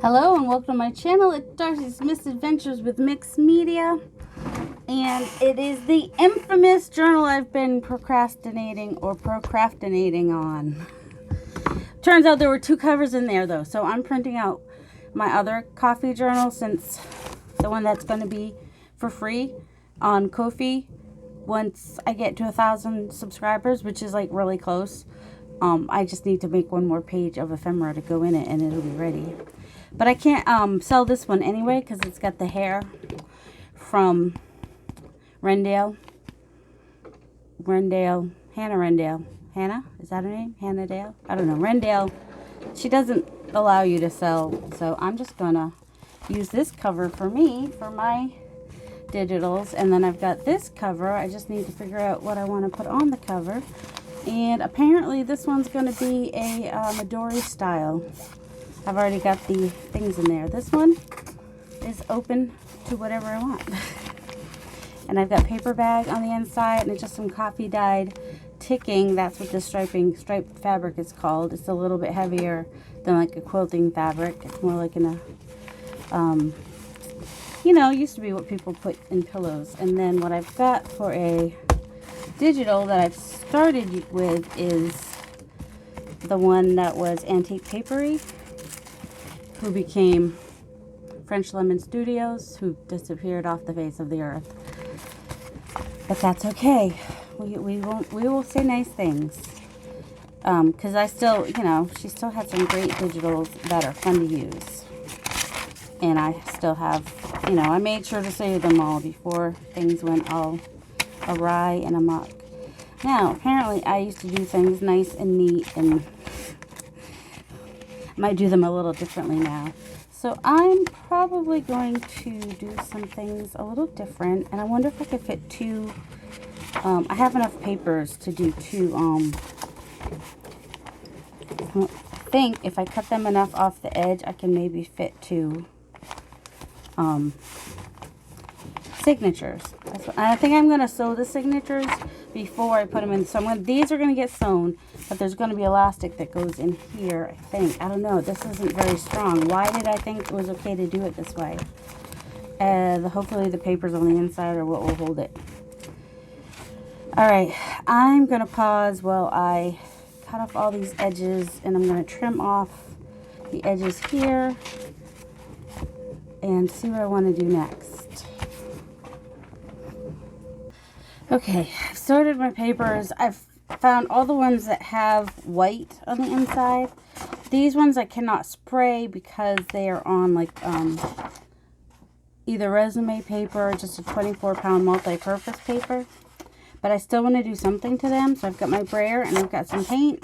Hello and welcome to my channel. It's Darcy's Misadventures with Mixed Media. And it is the infamous journal I've been procrastinating on. Turns out there were two covers in there though. So I'm printing out my other coffee journal, since the one that's going to be for free on Ko-fi once I get to 1,000 subscribers, which is like really close. I just need to make one more page of ephemera to go in it and it'll be ready. But I can't sell this one anyway because it's got the hair from Rendale. Hannah Rendale. Hannah? Is that her name? Hannah Dale? I don't know. Rendale. She doesn't allow you to sell. So I'm just going to use this cover for me, for my digitals. And then I've got this cover. I just need to figure out what I want to put on the cover. And apparently this one's going to be a Midori style. I've already got the things in there. This one is open to whatever I want. And I've got paper bag on the inside, and it's just some coffee dyed ticking. That's what the striped fabric is called. It's a little bit heavier than like a quilting fabric. It's more like in a, it used to be what people put in pillows. And then what I've got for a digital that I've started with is the one that was Antique Papery, who became French Lemon Studios, who disappeared off the face of the earth. But that's okay. We will say nice things. Because I still, she still had some great digitals that are fun to use. And I still have, I made sure to save them all before things went all awry and amok. Now, apparently I used to do things nice and neat, and might do them a little differently now. So I'm probably going to do some things a little different, and I wonder if I could fit two. I have enough papers to do two. I think if I cut them enough off the edge, I can maybe fit two signatures. I think I'm going to sew the signatures before I put them in. So these are going to get sewn, but there's going to be elastic that goes in here, I think. I don't know. This isn't very strong. Why did I think it was okay to do it this way? Hopefully the papers on the inside are what will hold it. Alright, I'm going to pause while I cut off all these edges, and I'm going to trim off the edges here and see what I want to do next. Okay, I've sorted my papers. I've found all the ones that have white on the inside. These ones I cannot spray because they are on like either resume paper or just a 24-pound multi-purpose paper. But I still want to do something to them. So I've got my brayer and I've got some paint.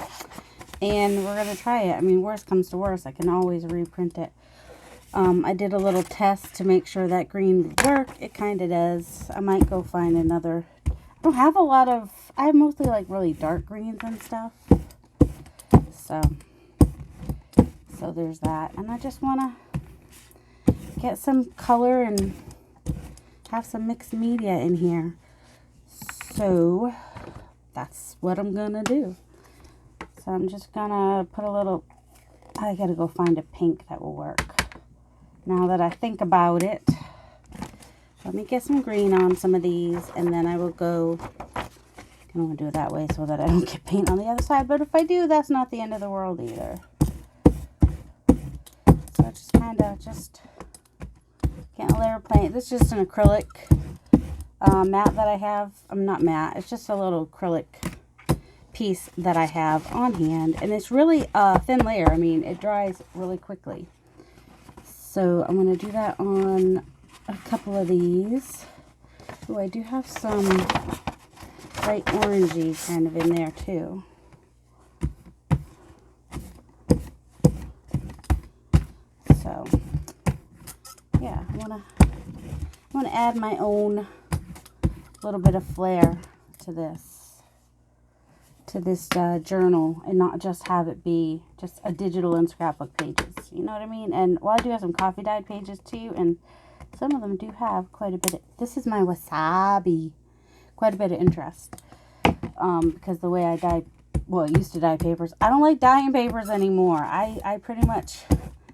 And we're going to try it. I mean, worst comes to worst, I can always reprint it. I did a little test to make sure that green would work. It kind of does. I might go find another. I don't have a lot of, I have mostly like really dark greens and stuff. So there's that. And I just want to get some color and have some mixed media in here. So that's what I'm going to do. So I'm just going to put a little, I got to go find a pink that will work. Now that I think about it, let me get some green on some of these, and then I will go, I don't want to do it that way so that I don't get paint on the other side, but if I do, that's not the end of the world either. So I just kind of getting a layer of paint. This is just an acrylic mat that I have. Not matte, it's just a little acrylic piece that I have on hand, and it's really a thin layer. I mean, it dries really quickly. So I'm going to do that on a couple of these. Oh, I do have some bright orangey kind of in there too. So yeah, I want to add my own little bit of flair to this journal, and not just have it be just a digital and scrapbook pages. You know what I mean? And well, I do have some coffee dyed pages too, and some of them do have quite a bit of, this is my wasabi, quite a bit of interest. Because the way I dye, well, I used to dye papers. I don't like dyeing papers anymore. I pretty much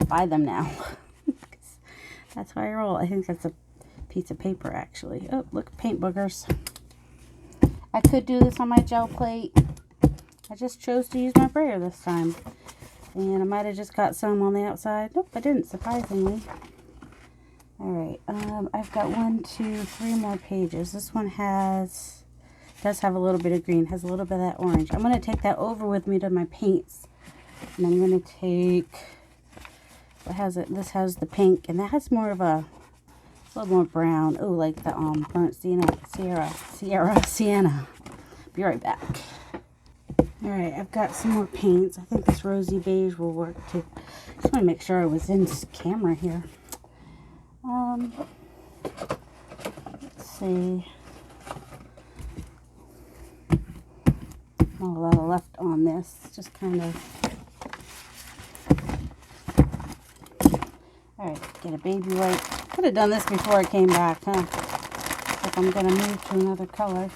buy them now. That's how I roll. I think that's a piece of paper, actually. Oh, look, paint boogers. I could do this on my gel plate. I just chose to use my brayer this time. And I might have just got some on the outside. Nope, I didn't, surprisingly. Alright, I've got 1, 2, 3 more pages. This one does have a little bit of green, has a little bit of that orange. I'm going to take that over with me to my paints. And I'm going to take, what has it? This has the pink, and that has more of a little more brown. Oh, like the burnt sienna. Be right back. Alright, I've got some more paints. I think this rosy beige will work too. Just want to make sure I was in camera here. Let's see. Not a lot left on this. Just kind of. Alright, get a baby white. Could have done this before I came back, huh? If I'm going to move to another color.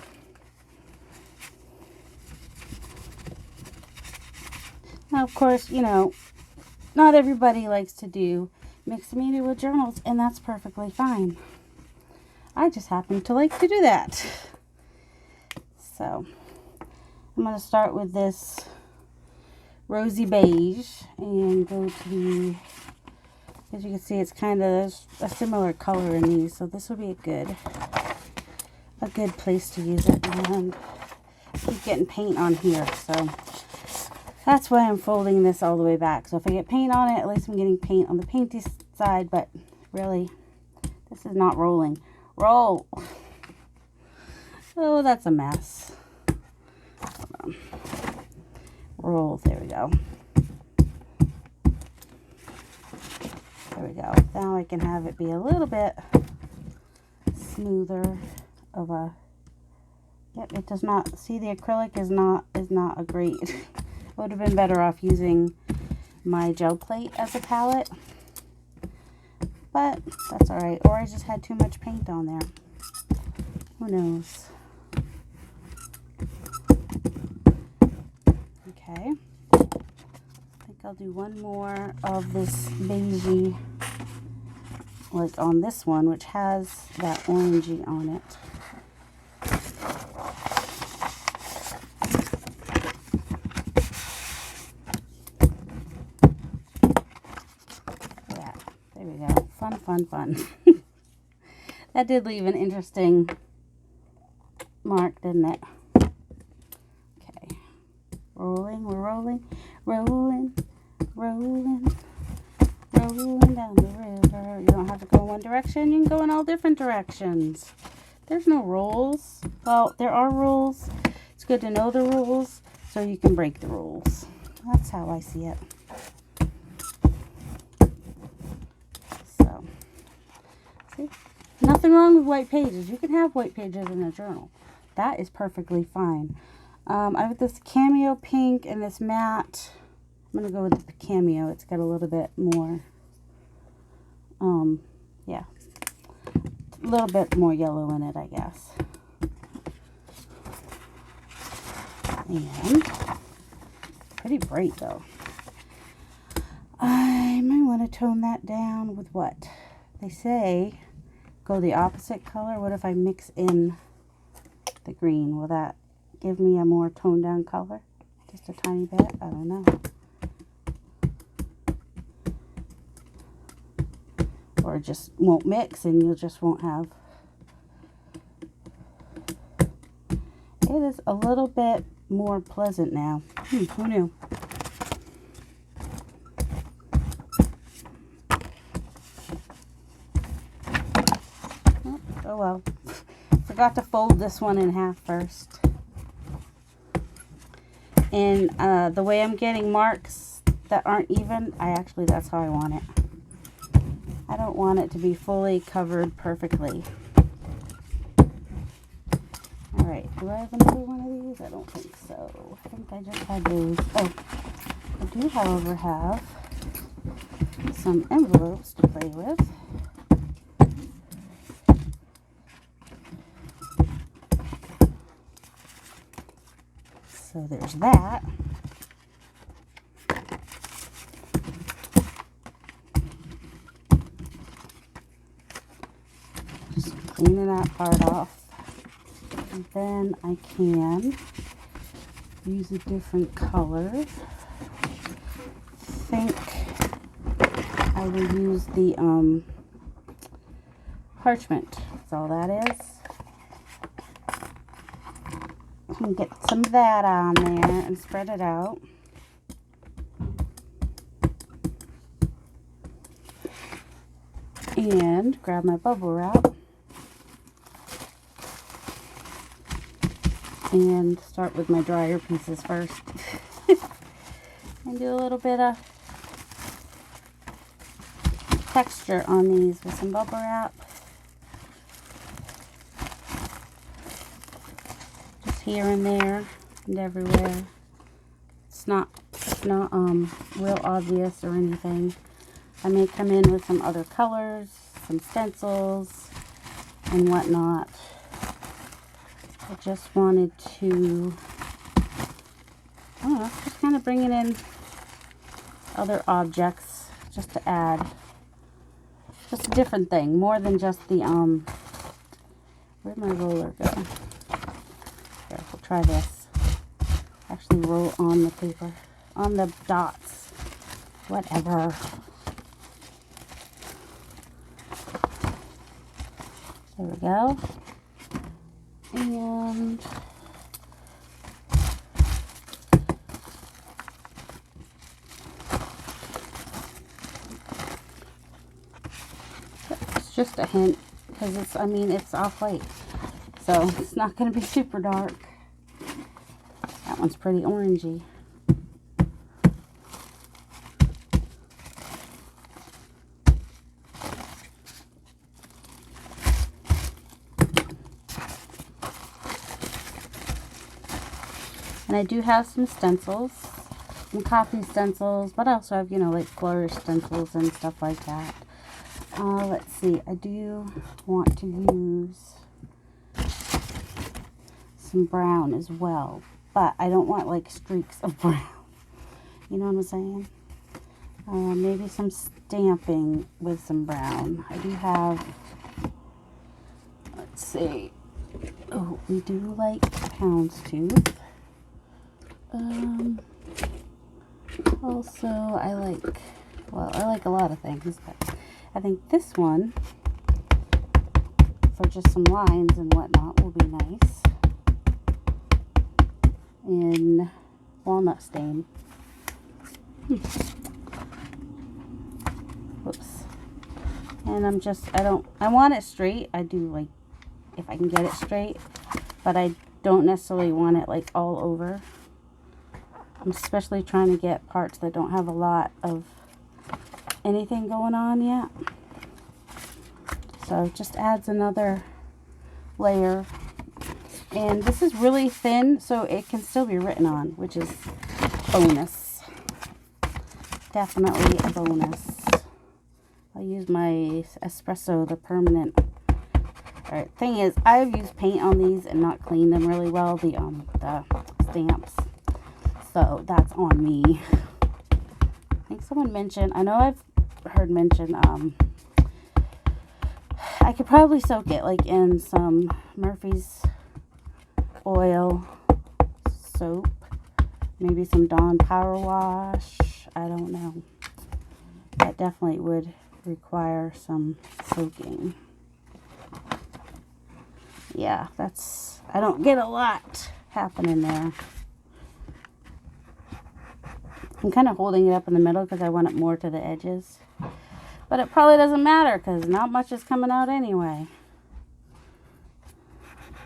Now, of course, you know, not everybody likes to do mixed media with journals, and that's perfectly fine. I just happen to like to do that. So, I'm going to start with this rosy beige and go to the, as you can see, it's kind of a similar color in these, so this will be a good place to use it. And I keep getting paint on here, so that's why I'm folding this all the way back. So if I get paint on it, at least I'm getting paint on the painty side, but really, this is not rolling. Roll! Oh, that's a mess. Hold on. Roll, there we go. There we go. Now I can have it be a little bit smoother of a, yep, it does not, see, the acrylic is not a great, would have been better off using my gel plate as a palette, but that's alright. Or I just had too much paint on there. Who knows? Okay. I think I'll do one more of this beigey, like on this one, which has that orangey on it. Fun. That did leave an interesting mark, didn't it? Okay. Rolling, we're rolling down the river. You don't have to go in one direction, you can go in all different directions. There's no rules. Well, there are rules. It's good to know the rules so you can break the rules. That's how I see it. Nothing wrong with white pages. You can have white pages in a journal. That is perfectly fine. I have this cameo pink and this matte. I'm going to go with the cameo. It's got a little bit more, yeah, a little bit more yellow in it, I guess. And pretty bright, though. I might want to tone that down with what? They say go the opposite color. What if I mix in the green? Will that give me a more toned down color? Just a tiny bit? I don't know. Or it just won't mix and you just won't have. It is a little bit more pleasant now. Who knew? Oh well. Forgot to fold this one in half first. And the way I'm getting marks that aren't even, that's how I want it. I don't want it to be fully covered perfectly. Alright, do I have another one of these? I don't think so. I think I just had those. Oh, I do, however, have some envelopes to play with. So there's that. cleaning that part off. And then I can use a different color. I think I will use the parchment. That's all that is. And get some of that on there and spread it out. And grab my bubble wrap and start with my drier pieces first. And do a little bit of texture on these with some bubble wrap. Just here and there and everywhere. It's not real obvious or anything. I may come in with some other colors, some stencils and whatnot. I just wanted to, I don't know, just kind of bringing in other objects just to add just a different thing, more than just the, where'd my roller go? Here, we'll try this. Actually roll on the paper, on the dots, whatever. There we go. And it's just a hint because it's, I mean, it's off white, so it's not going to be super dark. That one's pretty orangey. And I do have some stencils, some coffee stencils, but I also have, you know, like flourish stencils and stuff like that. Let's see, I do want to use some brown as well, but I don't want like streaks of brown. You know what I'm saying? Maybe some stamping with some brown. I do have, let's see, oh, we do like houndstooth. Also, I like, well, I like a lot of things, but I think this one, for just some lines and whatnot, will be nice. In walnut stain. Whoops. And I'm just, I want it straight. I do like, if I can get it straight, but I don't necessarily want it like all over. I'm especially trying to get parts that don't have a lot of anything going on yet. So it just adds another layer. And this is really thin, so it can still be written on, which is bonus. Definitely a bonus. I'll use my espresso, the permanent. Alright, thing is, I've used paint on these and not cleaned them really well, the stamps. So that's on me. I think someone mentioned, I know I've heard mention, I could probably soak it like in some Murphy's oil soap, maybe some Dawn Power Wash. I don't know. That definitely would require some soaking. Yeah, that's, I don't get a lot happening there. I'm kind of holding it up in the middle because I want it more to the edges. But it probably doesn't matter because not much is coming out anyway.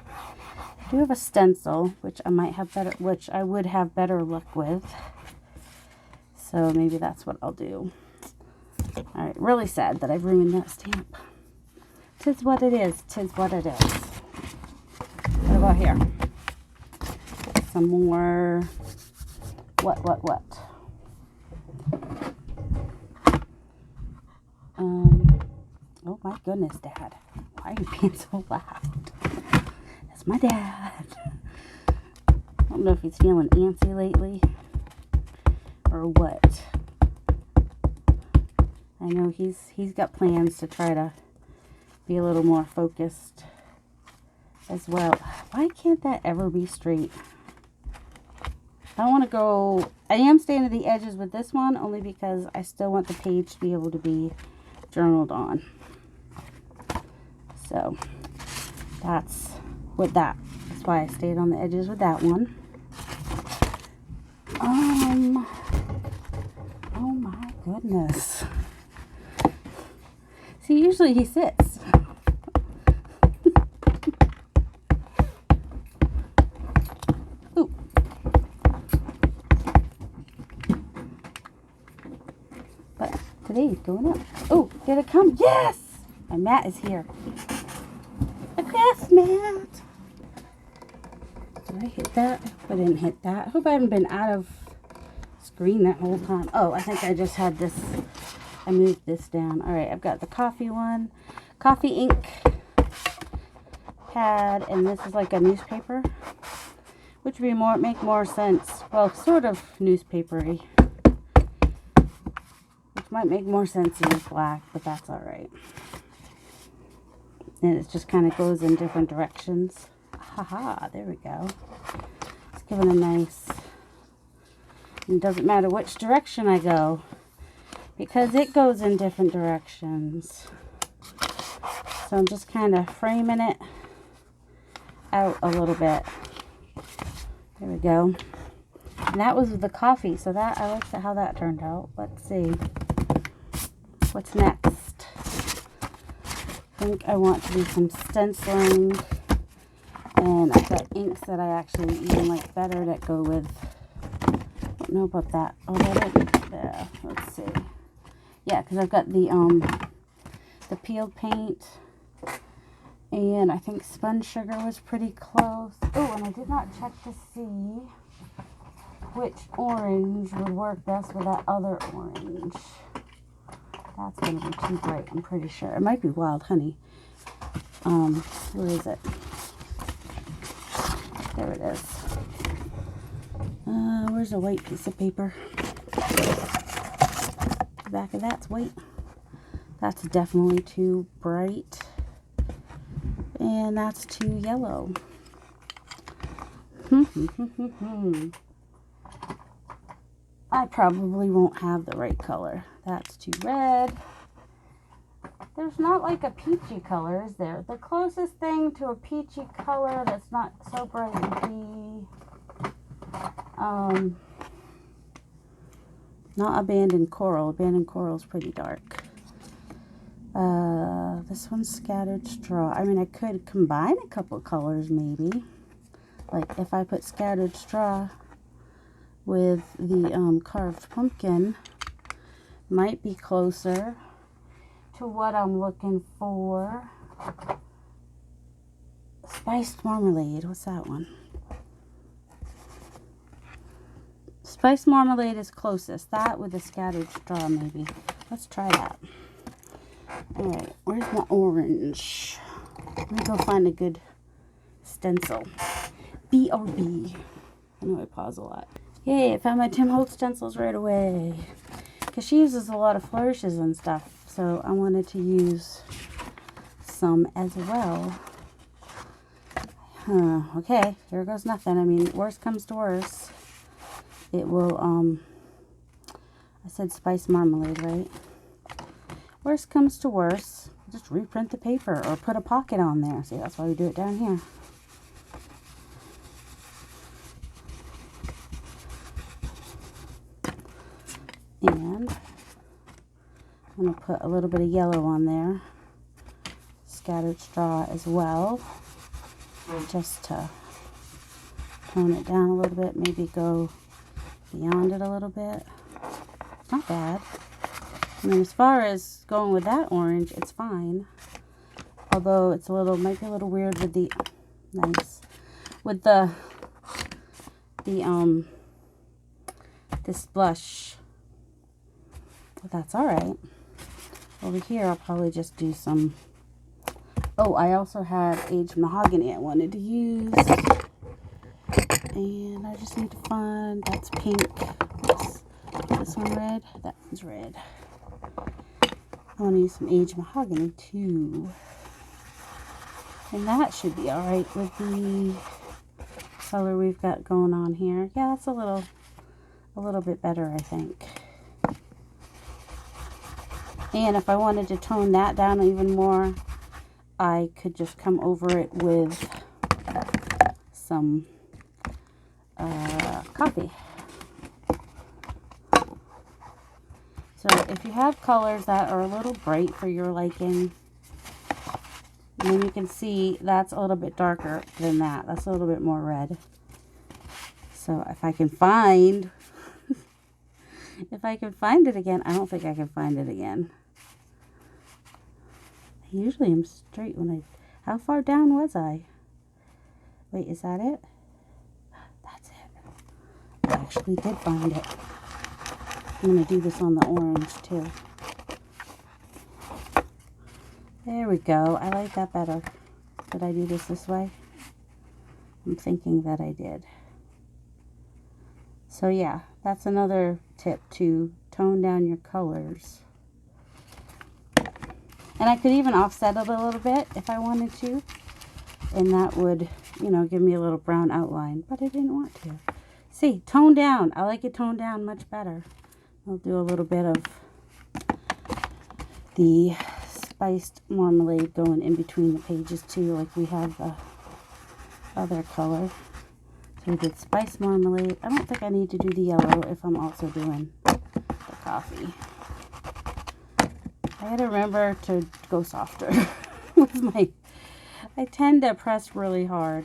I do have a stencil, which I might have better, which I would have better luck with. So maybe that's what I'll do. Alright, really sad that I've ruined that stamp. 'Tis what it is. 'Tis what it is. What about here? Some more. What? Oh my goodness, Dad. Why are you being so loud? That's my dad. I don't know if he's feeling antsy lately or what. I know he's got plans to try to be a little more focused as well. Why can't that ever be straight? I want to go, I am staying to the edges with this one only because I still want the page to be able to be journaled on. So that's with that. That's why I stayed on the edges with that one. Oh my goodness. See, usually he sits. Ooh. But today he's going up. Oh, did it come? Yes! My mat is here. The best mat. Did I hit that? I didn't hit that. I hope I haven't been out of screen that whole time. Oh, I think I just had this. I moved this down. All right, I've got the coffee one. Coffee ink pad, and this is like a newspaper, which would be make more sense. Well, sort of newspapery, which might make more sense in this black, but that's all right. And it just kind of goes in different directions. Haha, there we go. It's giving a nice. It doesn't matter which direction I go, because it goes in different directions. So I'm just kind of framing it out a little bit. There we go. And that was with the coffee, so that I like how that turned out. Let's see. What's next? I think I want to do some stenciling. And I've got inks that I actually even like better that go with. I don't know about that. Oh, that is there. Let's see. Yeah, because I've got the peeled paint, and I think spun sugar was pretty close. Oh, and I did not check to see which orange would work best with that other orange. That's going to be too bright, I'm pretty sure. It might be wild honey. Where is it? There it is. Where's a white piece of paper? The back of that's white. That's definitely too bright. And that's too yellow. I probably won't have the right color. That's too red. There's not like a peachy color, is there? The closest thing to a peachy color that's not so bright would be not Abandoned Coral. Abandoned Coral is pretty dark. This one's Scattered Straw. I mean, I could combine a couple colors maybe. Like if I put Scattered Straw with the Carved Pumpkin, might be closer to what I'm looking for. Spiced Marmalade. What's that one? Spiced Marmalade is closest. That with the Scattered Straw maybe. Let's try that. Alright, where's my orange? Let me go find a good stencil. BRB. I know I pause a lot. Yay, I found my Tim Holtz stencils right away. Because she uses a lot of flourishes and stuff. So I wanted to use some as well. Okay, here goes nothing. I mean, worst comes to worst. It will, I said Spiced Marmalade, right? Worst comes to worst, just reprint the paper or put a pocket on there. See, that's why we do it down here. And I'm going to put a little bit of yellow on there. Scattered Straw as well. Just to tone it down a little bit. Maybe go beyond it a little bit. Not bad. I mean, as far as going with that orange, it's fine. Although it's a little, might be a little weird with the, with this blush. But that's alright. Over here, I'll probably just do some, oh, I also had Aged Mahogany I wanted to use. And I just need to find, that's pink. Oops. Is this one red? That one's red. I want to use some Aged Mahogany too. And that should be all right with the color we've got going on here. Yeah, that's a little bit better, I think. And if I wanted to tone that down even more, I could just come over it with some coffee. So if you have colors that are a little bright for your liking, and then you can see that's a little bit darker than that. That's a little bit more red. So if I can find, if I can find it again, I don't think I can find it again. I usually am straight when I, how far down was I? Wait, is that it? That's it. I actually did find it. I'm going to do this on the orange too. There we go. I like that better. Did I do this way? I'm thinking that I did. So yeah, that's another tip to tone down your colors. And I could even offset it a little bit if I wanted to. And that would, you know, give me a little brown outline. But I didn't want to. See, tone down. I like it toned down much better. I'll do a little bit of the spiced marmalade going in between the pages too, like we have the other color. So we did spiced marmalade. I don't think I need to do the yellow if I'm also doing the coffee. I gotta remember to go softer with my, I tend to press really hard.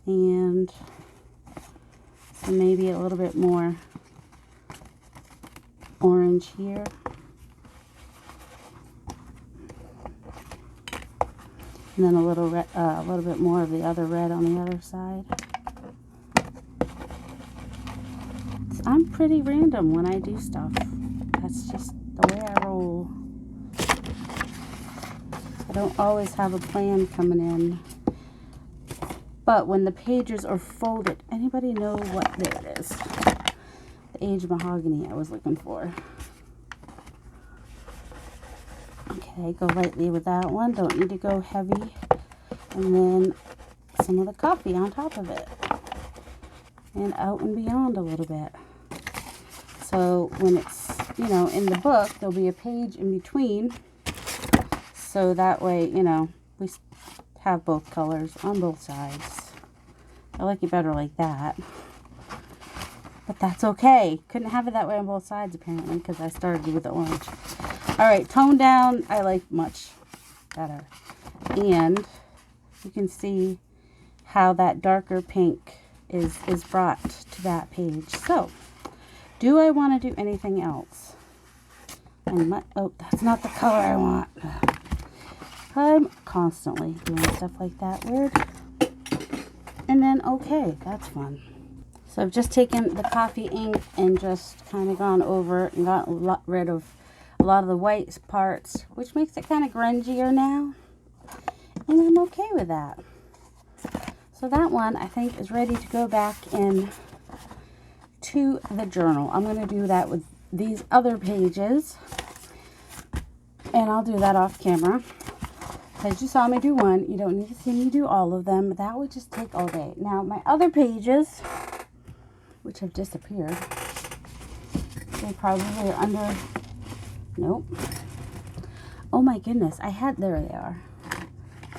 And so maybe a little bit more orange here. And then a little bit more of the other red on the other side. So I'm pretty random when I do stuff. That's just the way I roll. I don't always have a plan coming in. But when the pages are folded, anybody know what, there it is. The aged mahogany I was looking for. Okay, go lightly with that one. Don't need to go heavy. And then some of the coffee on top of it. And out and beyond a little bit. So when it's, you know, in the book, there'll be a page in between. So that way, you know, we have both colors on both sides. I like it better like that. But that's okay. Couldn't have it that way on both sides apparently because I started with the orange. Alright, tone down I like much better. And you can see how that darker pink is brought to that page. So, do I want to do anything else? Oh, that's not the color I want. I'm constantly doing stuff like that. Weird. And then, okay, that's fun. So I've just taken the coffee ink and just kind of gone over and got rid of a lot of the white parts, which makes it kind of grungier now. And I'm okay with that. So that one, I think, is ready to go back in to the journal. I'm going to do that with these other pages. And I'll do that off camera. Because you saw me do one, you don't need to see me do all of them. That would just take all day. Now, my other pages, which have disappeared, they probably are under... Nope. Oh my goodness, there they are.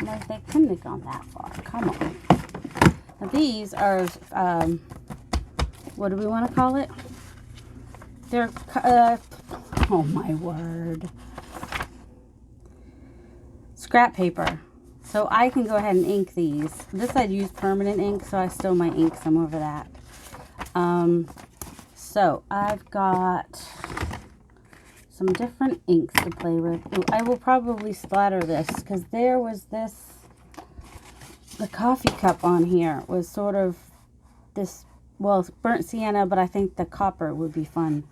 Like they couldn't have gone that far. Come on. Now these are, what do we want to call it? They're, oh my word. Scrap paper. So I can go ahead and ink these. This I'd use permanent ink, so I still might ink some over that. So I've got some different inks to play with. Ooh, I will probably splatter this because there was this, the coffee cup on here was sort of this, well, burnt sienna, but I think the copper would be fun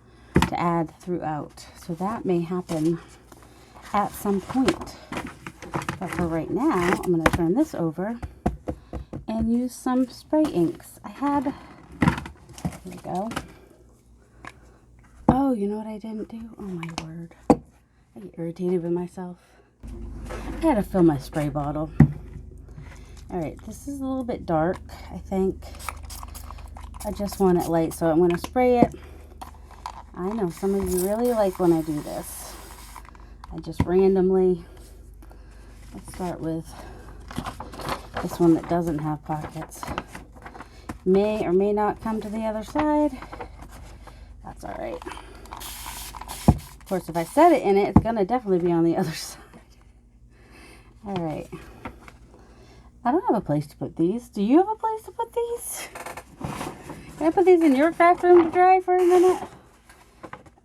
to add throughout. So that may happen at some point. But for right now, I'm going to turn this over and use some spray inks. I had, here we go. Oh, you know what I didn't do? Oh my word. I get irritated with myself. I had to fill my spray bottle. All right, this is a little bit dark, I think. I just want it light, so I'm going to spray it. I know some of you really like when I do this. I just randomly, let's start with this one that doesn't have pockets. May or may not come to the other side. That's all right. Of course, if I set it in it, it's going to definitely be on the other side. All right. I don't have a place to put these. Do you have a place to put these? Can I put these in your craft room to dry for a minute?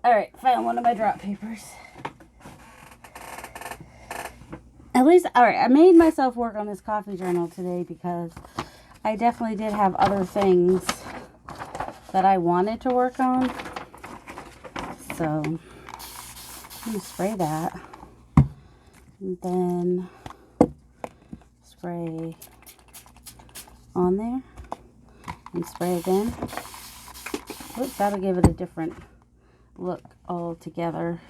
All right, found one of my drop papers. At least, all right, I made myself work on this coffee journal today because I definitely did have other things that I wanted to work on. So, I'm going to spray that. And then spray on there. And spray again. Oops, that'll give it a different look altogether.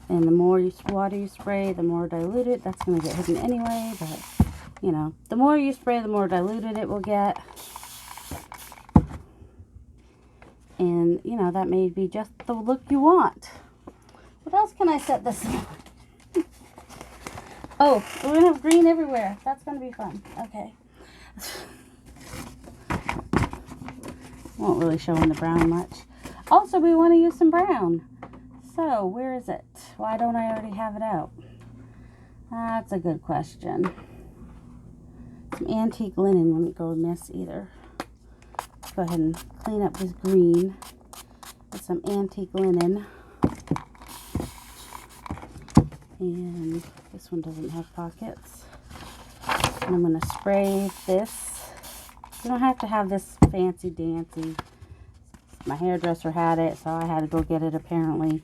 And the more water you spray, the more diluted. That's going to get hidden anyway, but you know, the more you spray, the more diluted it will get. And you know, that may be just the look you want. What else can I set this on? Oh, we're going to have green everywhere. That's going to be fun. Okay. Won't really show in the brown much. Also, we want to use some brown. So, where is it? Why don't I already have it out? That's a good question. Some antique linen wouldn't go amiss either. Let's go ahead and clean up this green with some antique linen. And this one doesn't have pockets. And I'm going to spray this. You don't have to have this fancy dancy. My hairdresser had it, so I had to go get it apparently.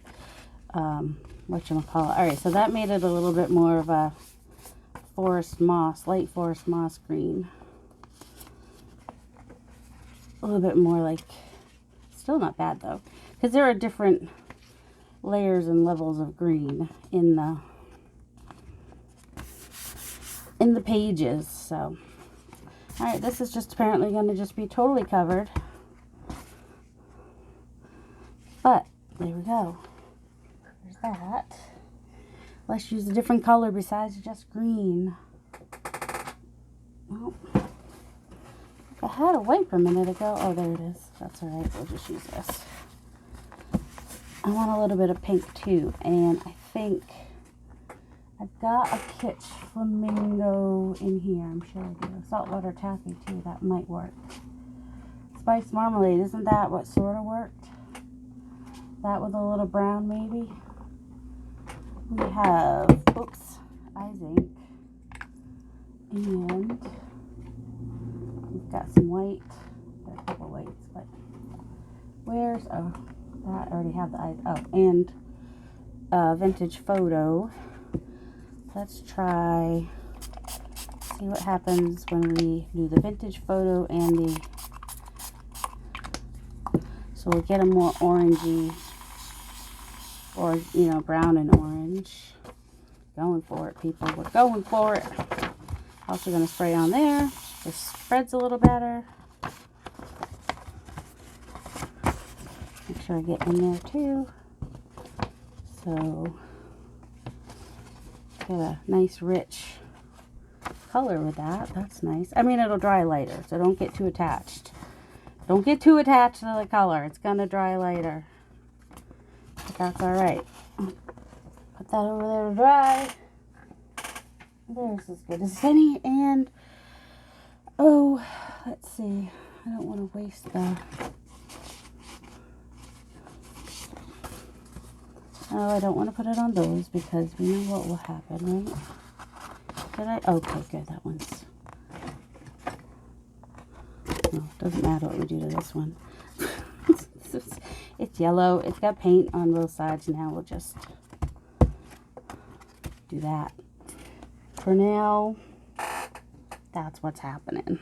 Whatchamacallit. Alright, so that made it a little bit more of a forest moss, light forest moss green. A little bit more like, still not bad though. Because there are different layers and levels of green in the pages. So, alright, this is just apparently going to just be totally covered. But, there we go. There's that. Let's use a different color besides just green. Well, I had a white a minute ago. Oh, there it is. That's alright. We'll just use this. I want a little bit of pink too. And I think I've got a Kitsch Flamingo in here. I'm sure I do. Saltwater taffy too. That might work. Spice marmalade. Isn't that what sort of worked? That with a little brown maybe. We have, oops, eyes ink. And we've got some white. Got a couple whites, but where's, oh, that I already have the eyes. Oh, and vintage photo. Let's try, see what happens when we do the vintage photo and the, so we'll get a more orangey, or, you know, brown and orange. Going for it, people. We're going for it. Also going to spray on there. This spreads a little better. Make sure I get in there too. So, get a nice rich color with that. That's nice. I mean, it'll dry lighter, so don't get too attached. Don't get too attached to the color. It's going to dry lighter. But that's alright. Put that over there to dry. There's as good as any. And, oh, let's see. I don't want to waste the... Oh, I don't want to put it on those because we know what will happen, right? Did I? Okay, good. That one's... No, doesn't matter what we do to this one. It's yellow. It's got paint on both sides. Now we'll just do that. For now, that's what's happening.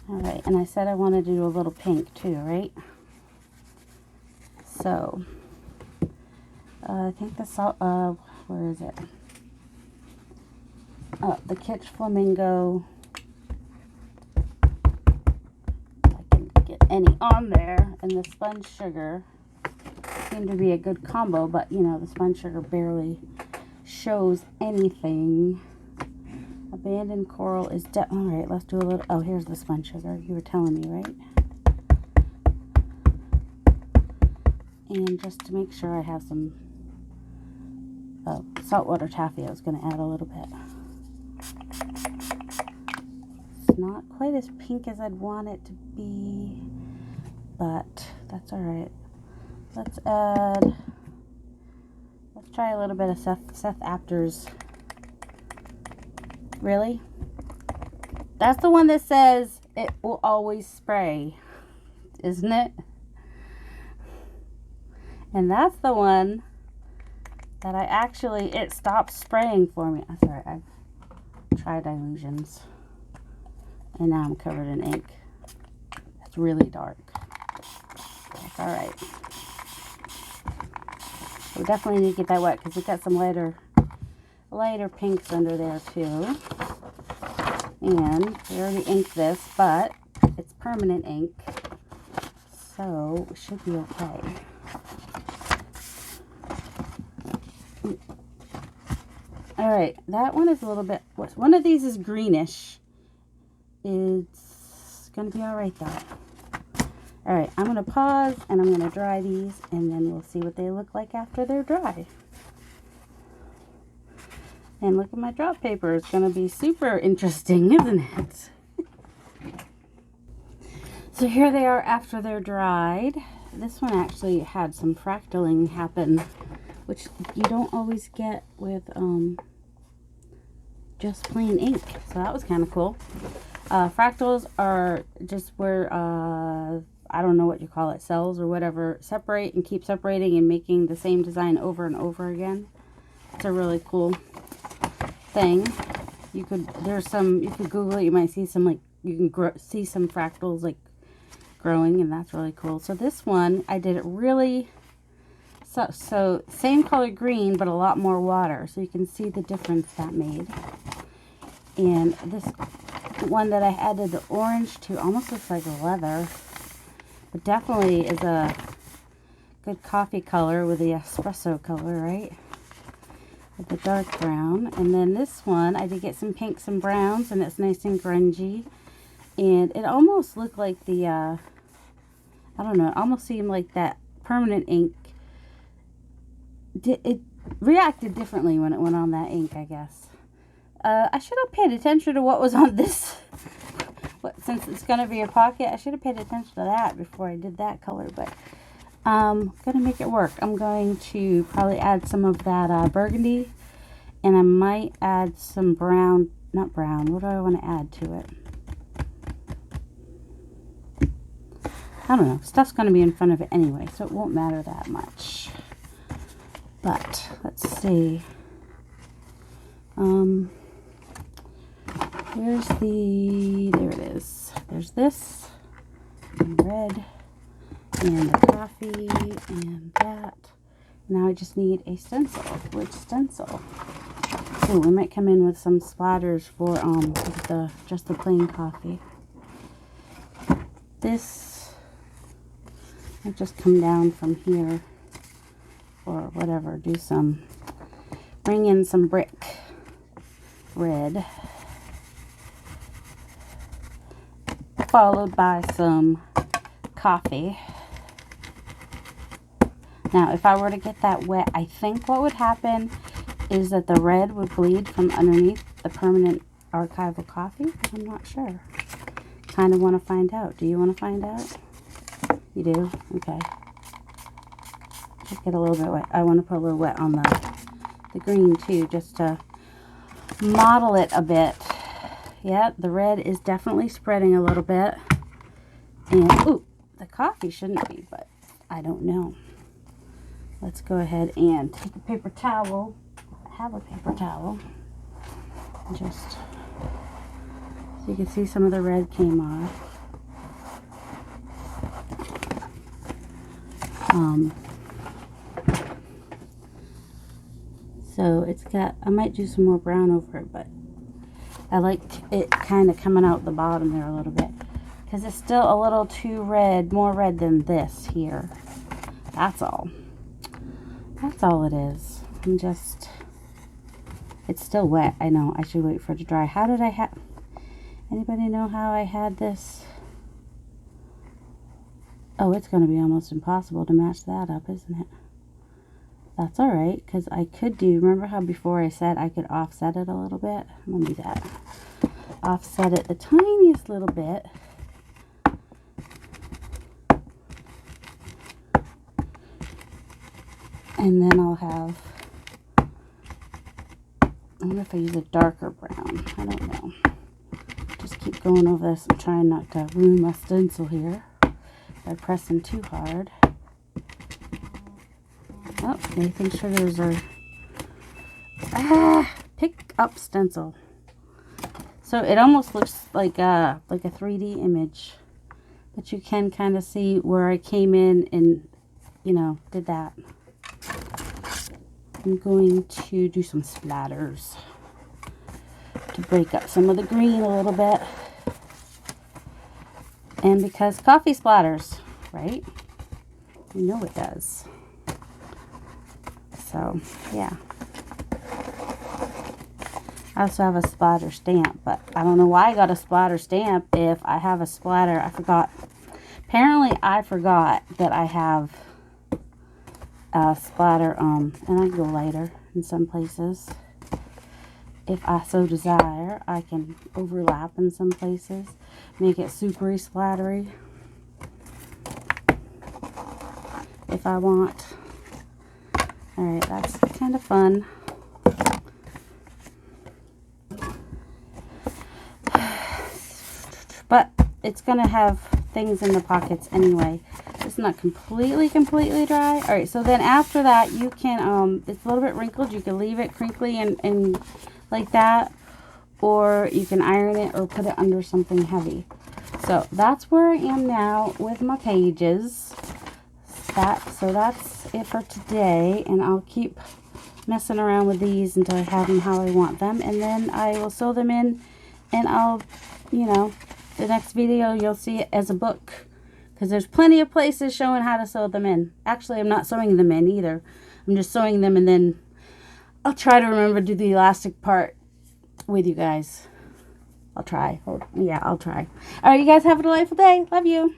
Alright, and I said I wanted to do a little pink too, right? So, I think the salt, where is it? the Kitsch Flamingo. If I can get any on there. And the Spun Sugar seem to be a good combo, but you know, the Spun Sugar barely shows anything. Abandoned Coral is all right. Let's do a little. Oh, here's the Spun Sugar. You were telling me, right? And just to make sure I have some saltwater taffy, I was going to add a little bit. It's not quite as pink as I'd want it to be, but that's all right. Let's try a little bit of Seth Apter's. Really? That's the one that says it will always spray, isn't it? And that's the one that it stopped spraying for me. That's all right, I've tried Illusions. And now I'm covered in ink. It's really dark. That's all right. We definitely need to get that wet because we got some lighter pinks under there too. And we already inked this, but it's permanent ink, so it should be okay. All right, that one is a little bit, one of these is greenish. It's gonna be all right though. All right, I'm gonna pause and I'm gonna dry these, and then we'll see what they look like after they're dry. And look at my drop paper. It's going to be super interesting, isn't it? So here they are after they're dried. This one actually had some fractaling happen, which you don't always get with just plain ink. So that was kind of cool. Fractals are just where, I don't know what you call it, cells or whatever, separate and keep separating and making the same design over and over again. It's a really cool thing. You could Google it, you might see some, like, you can see some fractals like growing, and that's really cool. So this one, I did it really, so same color green, but a lot more water, so you can see the difference that made. And this one that I added the orange to almost looks like leather, but definitely is a good coffee color with the espresso color, right? With the dark brown. And then this one, I did get some pinks and browns, and it's nice and grungy. And it almost looked like the, I don't know, it almost seemed like that permanent ink. It reacted differently when it went on that ink, I guess. I should have paid attention to what was on this. Since it's going to be a pocket, I should have paid attention to that before I did that color. But I'm going to make it work. I'm going to probably add some of that burgundy. And I might add some brown, not brown, what do I want to add to it? I don't know. Stuff's going to be in front of it anyway, so it won't matter that much. But let's see. Here's there it is. There's this, and red, and the coffee, and that. Now I just need a stencil. Which stencil? Oh, we might come in with some splatters for just the plain coffee. This, I'll just come down from here, or whatever. Bring in some brick red, followed by some coffee. Now, if I were to get that wet, I think what would happen is that the red would bleed from underneath the permanent archival coffee. I'm not sure. Kind of want to find out. Do you want to find out? You do? Okay. Just get a little bit wet. I want to put a little wet on the green too, just to model it a bit. Yeah, the red is definitely spreading a little bit. And, ooh, the coffee shouldn't be, but I don't know. Let's go ahead and take a paper towel. I have a paper towel. Just so you can see some of the red came off. So it's got, I might do some more brown over it, but I like it kind of coming out the bottom there a little bit, because it's still a little too red, more red than this here. That's all. That's all it is. It's still wet. I know. I should wait for it to dry. How did I have... Anybody know how I had this? Oh, it's going to be almost impossible to match that up, isn't it? That's all right, because I could do... Remember how before I said I could offset it a little bit? I'm going to do that. Offset it the tiniest little bit. And then I'll have... I wonder if I use a darker brown. I don't know. Just keep going over this. I'm trying not to ruin my stencil here by pressing too hard. Oh, baking sugars are... Pick up stencil. So it almost looks like a 3D image. But you can kind of see where I came in and, you know, did that. I'm going to do some splatters to break up some of the green a little bit. And because coffee splatters, right? You know it does. So, yeah. I also have a splatter stamp, but I don't know why I got a splatter stamp if I have a splatter. I forgot. Apparently, I forgot that I have splatter, and I go lighter in some places. If I so desire, I can overlap in some places, make it supery splattery if I want. Alright, that's kind of fun. But it's going to have things in the pockets anyway. It's not completely dry. All right, so then after that, you can, it's a little bit wrinkled. You can leave it crinkly and like that, or you can iron it or put it under something heavy. So that's where I am now with my pages. So that's it for today, and I'll keep messing around with these until I have them how I want them, and then I will sew them in, and I'll, you know, the next video you'll see it as a book. Because there's plenty of places showing how to sew them in. Actually, I'm not sewing them in either. I'm just sewing them, and then I'll try to remember to do the elastic part with you guys. I'll try. Yeah, I'll try. All right, you guys have a delightful day. Love you.